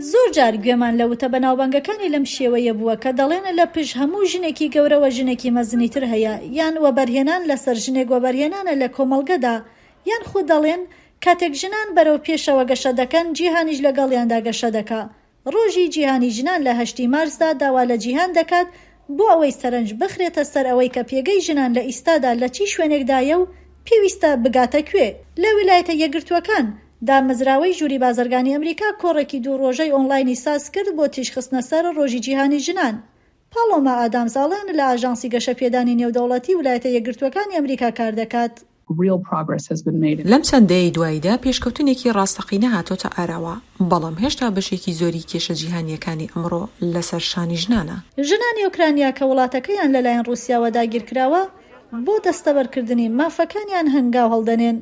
زۆر جار گوێمان لە وتە بەناوبانگەکانی لەم شێوەیە بووە کە دەڵێن لە پشت هەموو ژنێکی گەورەوە ژنێکی مەزنیتر هەیە، یان وەبەرهێنان لەسەر ژنێک وەبەرهێنانە لە کۆمەڵگەدا، یان خۆ دەڵێن کاتێک ژنان بەرەو پێشەوە گەشە دەکەن جیهانیش لەگەڵیاندا گەشە دەکا. ڕۆژی جیهانی ژنان لە 8 مارسدا داوا لە جیهان دەکات بۆ ئەوەی سەرنج بخرێتە سەر ئەوەی کە پێگەی ژنان لە ئیستادا لە چی شوێنێکدایە و پێویستە بگاتە کوێ. لە ویلایەتە یەکگرتووەکان دامەزراوەی ژووری بازرگانی ئەمریکا کۆڕێکی 2 ڕۆژەی ئۆنلاینی ساز کرد بۆ تیشخستنە سەر ڕۆژی جیهانی ژنان. پاڵۆما ئادامزاڵێن لە ئاژانسی گەشەپێدانی نێودەوڵەتی ویلایەتە یەکگرتووەکانی ئەمریکا کار دەکات. لەم چەندەیە دواییدا پێشکەوتنێکی ڕاستەقینە هاتۆتە ئاراوە، بەڵام هێشتا بەشێکی زۆری کێشە جیهانیەکانی ئەمڕۆ لەسەر شانی ژنانە. ژنانی ئوکرانیا کە وڵاتەکەیان لەلایەن رووسیاوە داگیرکراوە بۆ دەستەبەرکردنی مافەکانیان هەنگاو هەڵدەنێن.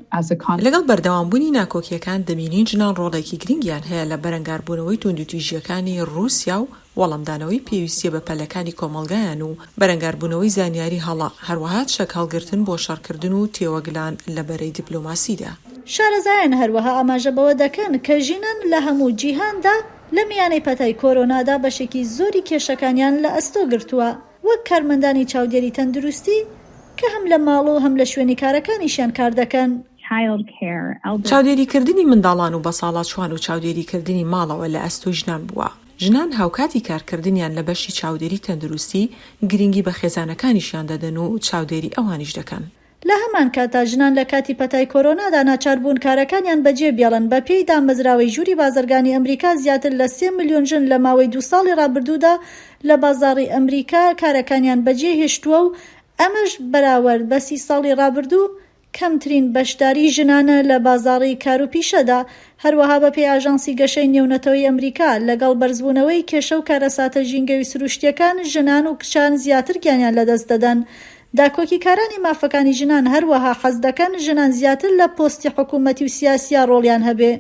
لەگەڵ بەردەوامبوونی ناکۆکیەکان دەبینین ژنان ڕۆڵێکی گرنگیان هەیە لە بەرەنگاربوونەوەی توندوتیژیەکانی رووسیا و وەڵامدانەوەی پێویستیە بە پەلەکانی کۆمەڵگایان و بەرەنگاربوونەوەی زانیاری هەڵا، هەروەها شەک هەڵگرتن بۆ شەڕکردن و تێوەگلان لە بەرەی دیپلۆماسیدا. شارەزایان هەروەها ئاماژە بەوە دەکەن کە ژینان لە هەموو جیهاندا لە میانەی پەتای کۆرۆنادا بەشێکی زۆری کێشەکانیان لە ئەستۆ گرتووە، وەک کارمەندانی چاودێری تەندروستی کە هەم لە ماڵ و هەم لە شوێنی کارەکانیشیان کار دەکەن. چاودێریکردنی منداڵان و بەساڵات چوان و چاودێریکردنی ماڵەوە لە ئەستۆ ژنان بووە. ژنان هاوکاتی کارکردنیان لە بەشی چاودێری تەندروستی گرنگی بە خێزانەکانیشیان دەدەن و چاودێری ئەوانیش دەکەن. لە هەمان کاتا ژنان لە کاتی پەتای کۆرۆنادا ناچاربوون کارەکانیان بەجێ بێڵن. بە پێی دامەزراوەی ژووری بازرگانی ئەمریکا زیاتر لە 3 ملیۆن ژن لە ماوەی 2 ساڵی ڕابردوودا لە بازاڕی ئەمریکا کارەکانیان بەجێ هێشتووە و ئەمەش بەراورد بە 30 ساڵی ڕابردوو کەمترین بەشداری ژنانە لە بازاڕی کاروپیشەدا. هەروەها بە پێی ئاژانسی گەشەی نێونەتەوەی ئەمریکا لەگەڵ بەرزبوونەوەی کێشە و کارەساتە ژینگەوی سروشتیەکان ژنان و کچان زیاتر گیانیان لەدەست دەدەن. داکۆکی کارانی مافەکانی ژنان هەروەها حەز دەکەن ژنان زیاتر لە پۆستی حکوومەتی و سیاسیا ڕۆڵیان هەبێ.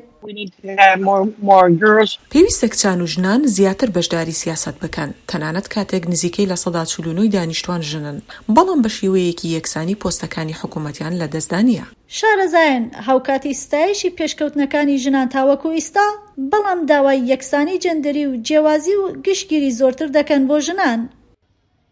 پێویستە کچان و ژنان زیاتر بەشداری سیاست بکەن، تەنانەت کاتێک نزیکەی لە 49% دانیشتوان ژنن، بەڵام بە شێوەیەکی یەکسانی پۆستەکانی حکوومەتیان لە دەستدانیە. شارەزایان هاوکاتی ستایشی پێشکەوتنەکانی ژنان تاوەکو ئیستا، بەڵام داوای یەکسانی جەندەری و جیاوازی و گشتگیری زۆرتر دەکەن بۆ ژنان.